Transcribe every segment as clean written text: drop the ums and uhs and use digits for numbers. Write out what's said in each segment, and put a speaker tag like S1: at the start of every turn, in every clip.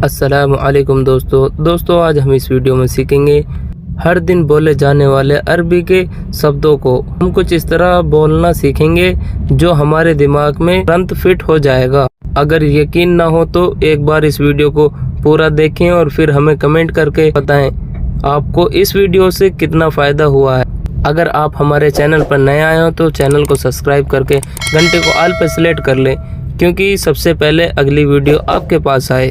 S1: السلام علیکم دوستو آج ہم اس ویڈیو میں سیکھیں گے ہر دن بولے جانے والے عربی کے شبدوں کو۔ ہم کچھ اس طرح بولنا سیکھیں گے جو ہمارے دماغ میں ترنت فٹ ہو جائے گا۔ اگر یقین نہ ہو تو ایک بار اس ویڈیو کو پورا دیکھیں اور پھر ہمیں کمنٹ کر کے بتائیں آپ کو اس ویڈیو سے کتنا فائدہ ہوا ہے۔ اگر آپ ہمارے چینل پر نئے آئے ہو تو چینل کو سبسکرائب کر کے گھنٹے کو آل پہ سلیکٹ کر لیں، کیونکہ سب سے پہلے اگلی ویڈیو آپ کے پاس آئے۔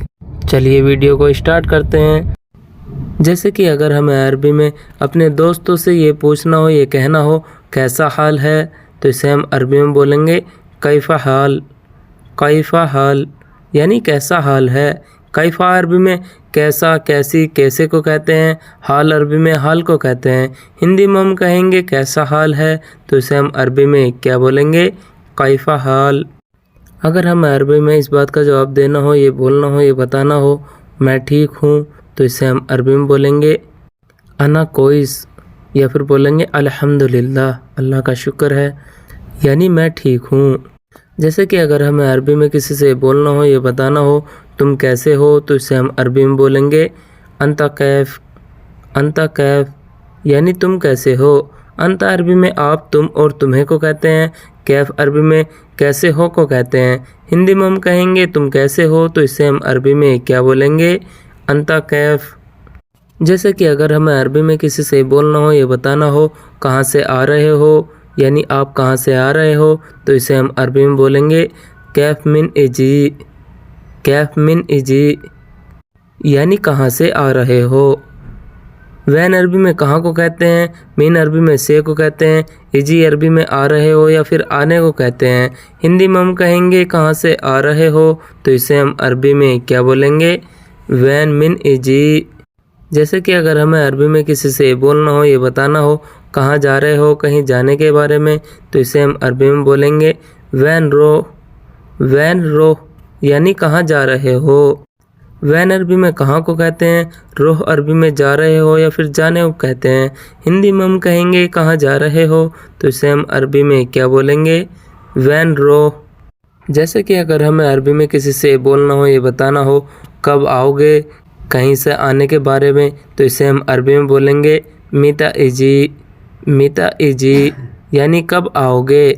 S1: چلیے ویڈیو کو اسٹارٹ کرتے ہیں۔ جیسے کہ اگر ہمیں عربی میں اپنے دوستوں سے یہ پوچھنا ہو، یہ کہنا ہو کیسا حال ہے، تو اسے ہم عربی میں بولیں گے کیفا حال۔ کیفا حال یعنی کیسا حال ہے۔ کیفا عربی میں کیسا، کیسی، کیسے کو کہتے ہیں۔ حال عربی میں حال کو کہتے ہیں۔ ہندی میں ہم کہیں گے کیسا حال ہے، تو اسے ہم عربی میں کیا بولیں گے؟ کیفا حال۔ اگر ہمیں عربی میں اس بات کا جواب دینا ہو، یہ بولنا ہو، یہ بتانا ہو میں ٹھیک ہوں، تو اسے ہم عربی میں بولیں گے انا کوئس، یا پھر بولیں گے الحمدللہ، اللہ کا شکر ہے، یعنی میں ٹھیک ہوں۔ جیسے کہ اگر ہمیں عربی میں کسی سے بولنا ہو، یہ بتانا ہو تم کیسے ہو، تو اسے ہم عربی میں بولیں گے انتا کیف۔ انتا کیف یعنی تم کیسے ہو۔ انتا عربی میں آپ، تم اور تمہیں کو کہتے ہیں۔ کیف عربی میں کیسے ہو کو کہتے ہیں۔ ہندی میں ہم کہیں گے تم کیسے ہو، تو اسے ہم عربی میں کیا بولیں گے؟ انتا کیف۔ جیسے کہ اگر ہمیں عربی میں کسی سے بولنا ہو، یہ بتانا ہو کہاں سے آ رہے ہو، یعنی آپ کہاں سے آ رہے ہو، تو اسے ہم عربی میں بولیں گے کیف من اجی۔ کیف من اجی یعنی کہاں سے آ رہے ہو۔ وین عربی میں کہاں کو کہتے ہیں۔ من عربی میں سے کو کہتے ہیں۔ اجی عربی میں آ رہے ہو یا پھر آنے کو کہتے ہیں۔ ہندی میں ہم کہیں گے کہاں سے آ رہے ہو، تو اسے ہم عربی میں کیا بولیں گے؟ وین من اجی۔ جیسے کہ اگر ہمیں عربی میں کسی سے بولنا ہو، یہ بتانا ہو کہاں جا رہے ہو، کہیں جانے کے بارے میں، تو اسے ہم عربی میں بولیں گے وین رو۔ وین رو یعنی کہاں جا رہے ہو۔ وین عربی میں کہاں کو کہتے ہیں۔ روح عربی میں جا رہے ہو یا پھر جانے کو کہتے ہیں۔ ہندی میں ہم کہیں گے کہاں جا رہے ہو، تو اسے ہم عربی میں کیا بولیں گے؟ وین رو۔ جیسے کہ اگر ہمیں عربی میں کسی سے بولنا ہو، یہ بتانا ہو کب آؤ گے، کہیں سے آنے کے بارے میں، تو اسے ہم عربی میں بولیں گے میتا ایجی۔ میتا ایجی یعنی کب آؤ گے۔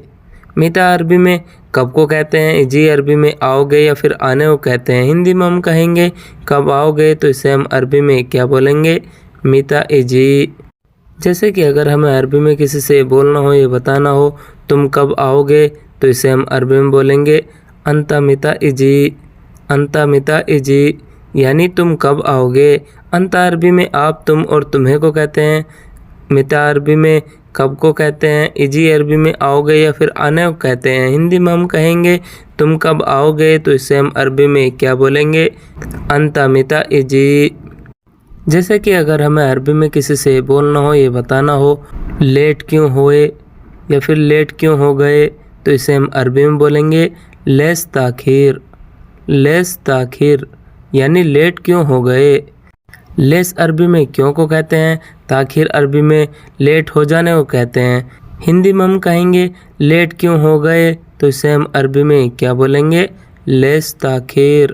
S1: میتا عربی میں کب کو کہتے ہیں۔ ایجی عربی میں آؤ گے یا پھر آنے کو کہتے ہیں۔ ہندی میں ہم کہیں گے کب آؤ گے، تو اسے ہم عربی میں کیا بولیں گے؟ میتا ایجی۔ جیسے کہ اگر ہمیں عربی میں کسی سے بولنا ہو، یہ بتانا ہو تم کب آؤ گے، تو اسے ہم عربی میں بولیں گے انتا میتا ایجی۔ انتا میتا ایجی یعنی تم کب آؤ گے۔ انتا عربی میں آپ، تم اور تمہیں کو کہتے ہیں۔ میتا عربی میں کب کو کہتے ہیں۔ ایجی عربی میں آؤ گے یا پھر آنے کو کہتے ہیں۔ ہندی میں ہم کہیں گے تم کب آؤ گے، تو اسے ہم عربی میں کیا بولیں گے؟ انتا میتا ایجی۔ جیسے کہ اگر ہمیں عربی میں کسی سے بولنا ہو، یہ بتانا ہو لیٹ کیوں ہوئے یا پھر لیٹ کیوں ہو گئے، تو اسے ہم عربی میں بولیں گے لیس تاخیر۔ لیس تاخیر یعنی لیٹ کیوں ہو گئے۔ لیس عربی میں کیوں کو کہتے ہیں۔ تاخیر عربی میں لیٹ ہو جانے کو کہتے ہیں۔ ہندی میں ہم کہیں گے لیٹ کیوں ہو گئے، تو اسے ہم عربی میں کیا بولیں گے؟ لیس تاخیر۔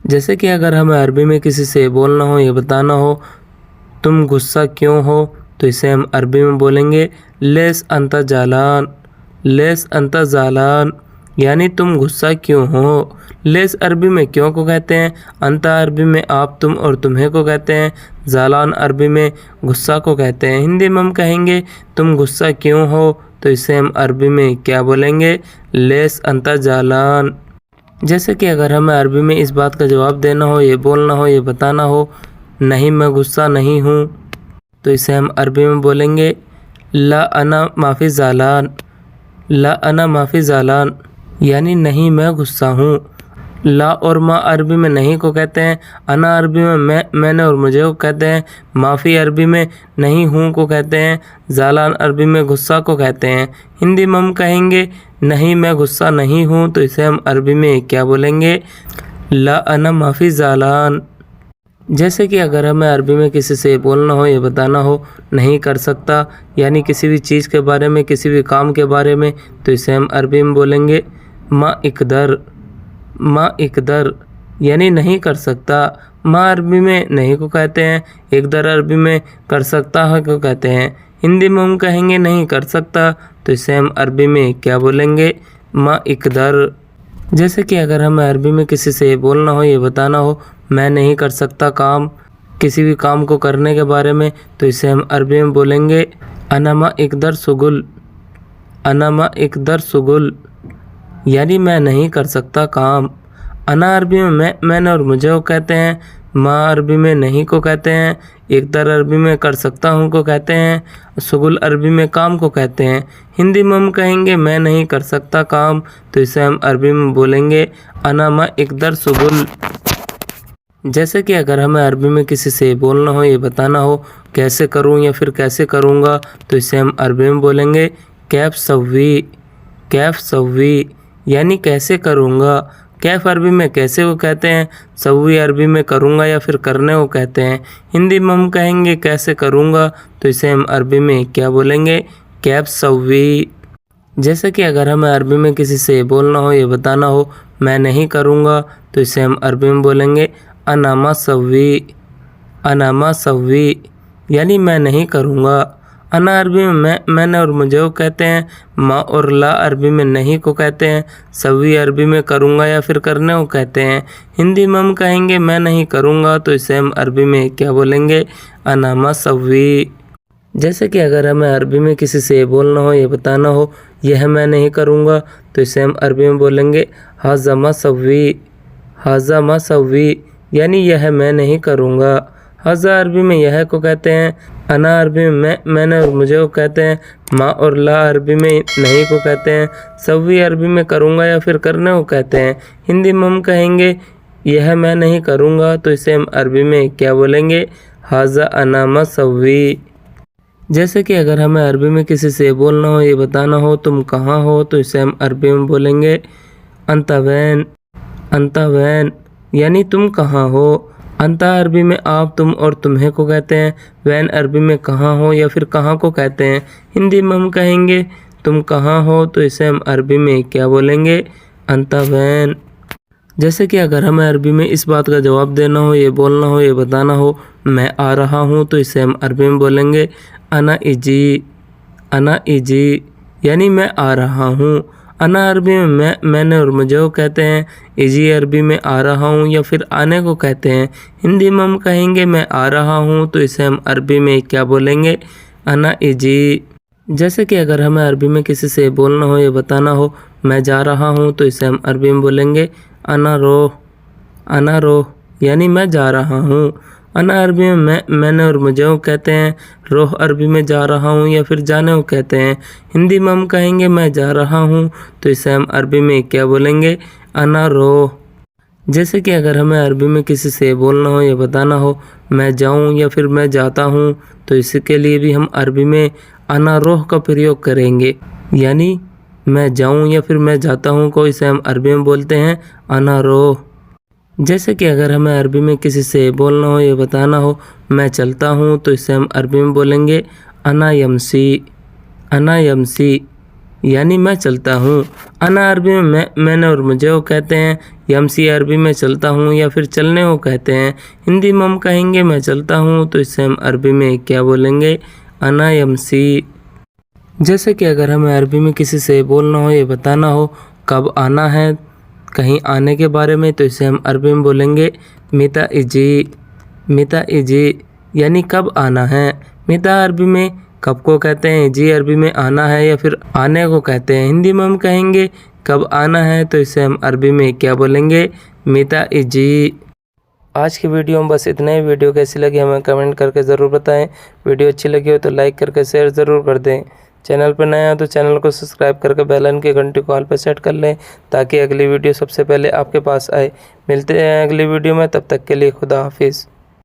S1: جیسے کہ اگر ہمیں عربی میں کسی سے بولنا ہو، یہ بتانا ہو تم غصہ کیوں ہو، تو اسے ہم عربی میں بولیں گے لیس انتا زعلان۔ لیس انتا زعلان یعنی تم غصہ کیوں ہو۔ لیس عربی میں کیوں کو کہتے ہیں۔ انتا عربی میں آپ، تم اور تمہیں کو کہتے ہیں۔ زعلان عربی میں غصہ کو کہتے ہیں۔ ہندی میں ہم کہیں گے تم غصہ کیوں ہو، تو اسے ہم عربی میں کیا بولیں گے؟ لیس انتا زعلان۔ جیسے کہ اگر ہمیں عربی میں اس بات کا جواب دینا ہو، یہ بولنا ہو، یہ بتانا ہو نہیں میں غصہ نہیں ہوں، تو اسے ہم عربی میں بولیں گے لا انا ما فی زعلان۔ لا انا ما فی زعلان یعنی نہیں میں غصہ ہوں۔ لا اور ما عربی میں نہیں کو کہتے ہیں۔ انا عربی میں نے اور مجھے کو کہتے ہیں۔ معافی عربی میں نہیں ہوں کو کہتے ہیں۔ زعلان عربی میں غصہ کو کہتے ہیں۔ ہندی میں ہم کہیں گے نہیں میں غصہ نہیں ہوں، تو اسے ہم عربی میں کیا بولیں گے؟ لا انا ما فی زعلان۔ جیسے کہ اگر ہمیں عربی میں کسی سے بولنا ہو، یہ بتانا ہو نہیں کر سکتا، یعنی کسی بھی چیز کے بارے میں، کسی بھی کام کے بارے میں، تو اسے ہم عربی میں بولیں گے ما اقدر۔ ما اقدر यानी नहीं कर सकता। माँ अरबी में नहीं को कहते हैं। इकदर अरबी में कर सकता है को कहते हैं। हिंदी में हम कहेंगे नहीं कर सकता तो इसे हम अरबी में क्या बोलेंगे? माँ इकदर। जैसे कि अगर हमें अरबी में किसी से बोलना हो, ये बताना हो मैं नहीं कर सकता काम, किसी भी काम को करने के बारे में, तो इसे हम अरबी में बोलेंगे अना मा इकदर सुगुल। अना मा इकदर सुगुल यानी मैं नहीं कर सकता काम। अना अरबी में मैंने और मुझे को कहते हैं। माँ अरबी में नहीं को कहते हैं। इकदर अरबी में कर सकता हूँ को कहते हैं। सुगुल अरबी में काम को कहते हैं। हिंदी में हम कहेंगे मैं नहीं कर सकता काम, तो इसे हम अरबी में बोलेंगे अना मा इकदर सुगुल। जैसे कि अगर हमें अरबी में किसी से बोलना हो, ये बताना हो कैसे करूँ या फिर कैसे करूँगा, तो इसे हम अरबी में बोलेंगे कैफ सव्वी। कैफ सव्वी यानी कैसे करूँगा। कैफ अरबी में कैसे को कहते हैं। सव्वी अरबी में करूँगा या फिर करने को कहते हैं। हिंदी में हम कहेंगे कैसे करूँगा, तो इसे हम अरबी में क्या बोलेंगे? कैफ सव्वी। जैसे कि अगर हमें अरबी में किसी से बोलना हो, ये बताना हो मैं नहीं करूँगा, तो इसे हम अरबी में बोलेंगे अना मा सव्वी। अना मा सव्वी यानी मैं नहीं करूँगा। अना अरबी में मैंने और मुझे को कहते हैं। माँ और ला अरबी में नहीं को कहते हैं। सव्वी अरबी में करूँगा या फिर करने को कहते हैं। हिंदी में हम कहेंगे मैं नहीं करूँगा, तो इसे हम अरबी में क्या बोलेंगे? अना मा सव्वी। जैसे कि अगर हमें अरबी में किसी से बोलना हो, ये बताना हो यह मैं नहीं करूँगा, तो इसे हम अरबी में बोलेंगे हाज़ा मा सव्वी। हाज़ा मा सव्वी यानी यह मैं नहीं करूँगा। हाज़ा अरबी में यह को कहते हैं। अना अरबी में मैंने और मुझे को कहते हैं। माँ और ला अरबी में नहीं को कहते हैं। सव्वी अरबी में करूँगा या फिर करने को कहते हैं। हिंदी में हम कहेंगे यह मैं नहीं करूँगा, तो इसे हम अरबी में क्या बोलेंगे? हाज़ा अना मा सव्वी। जैसे कि अगर हमें अरबी में किसी से बोलना हो, ये बताना हो तुम कहाँ हो, तो इसे हम अरबी में बोलेंगे अंता वैन। अंता वैन यानी तुम कहाँ हो। अंता अरबी में आप, तुम और तुम्हें को कहते हैं। वैन अरबी में कहाँ हो या फिर कहाँ को कहते हैं। हिंदी में हम कहेंगे तुम कहाँ हो, तो इसे हम अरबी में क्या बोलेंगे? अंता वैन। जैसे कि अगर हमें अरबी में इस बात का जवाब देना हो, ये बोलना हो, ये बताना हो मैं आ रहा हूँ, तो इसे हम अरबी में बोलेंगे अना इजी। अना इजी यानी मैं आ रहा हूँ। अना अरबी में मैंने और मुझे को कहते हैं। इजी अरबी में आ रहा हूँ या फिर आने को कहते हैं। हिंदी में हम कहेंगे मैं आ रहा हूँ, तो इसे हम अरबी में क्या बोलेंगे? अना इजी। जैसे कि अगर हमें अरबी में किसी से बोलना हो, ये बताना हो मैं जा रहा हूँ, तो इसे हम अरबी में बोलेंगे अना रोह। अना रोह यानी मैं जा रहा हूँ। अना अरबी में मैंने और मुझे को कहते हैं। रोह अरबी में जा रहा हूँ या फिर जाने को कहते हैं। हिंदी में हम कहेंगे मैं जा रहा हूँ, तो इसे हम अरबी में क्या बोलेंगे? अना रोह। जैसे कि अगर हमें अरबी में किसी से बोलना हो, ये बताना हो मैं जाऊँ या फिर मैं जाता हूँ, तो इसके लिए भी हम अरबी में अना रोह का प्रयोग करेंगे। यानी मैं जाऊँ या फिर मैं जाता हूँ को इसे हम अरबी में बोलते हैं अना रोह। जैसे कि अगर हमें अरबी में किसी से बोलना हो, ये बताना हो मैं चलता हूँ, तो इसे हम अरबी में बोलेंगे अना यमसी। अना यमसी यानी मैं चलता हूँ। अना अरबी में मैंने और मुझे को कहते हैं। यमसी अरबी में चलता हूँ या फिर चलने को कहते हैं। हिंदी में हम कहेंगे मैं चलता हूँ, तो इसे हम अरबी में क्या बोलेंगे? अना यमसी। जैसे कि अगर हमें अरबी में किसी से बोलना हो, ये बताना हो कब आना है, कहीं आने के बारे में, तो इसे हम अरबी में बोलेंगे मिता इजी। मिता इजी यानी कब आना है। मिता अरबी में कब को कहते हैं। जी अरबी में आना है या फिर आने को कहते हैं। हिंदी में हम कहेंगे कब आना है, तो इसे हम अरबी में क्या बोलेंगे? मिता इजी। आज की वीडियो में बस इतना ही। वीडियो कैसी लगी हमें कमेंट करके ज़रूर बताएं। वीडियो अच्छी लगी हो तो लाइक करके शेयर ज़रूर कर दें। चैनल पर नया हो तो चैनल को सब्सक्राइब करके बेल आइकन की घंटी को ऑल पर सेट कर लें, ताकि अगली वीडियो सबसे पहले आपके पास आए। मिलते हैं अगली वीडियो में, तब तक के लिए खुदा हाफिज़।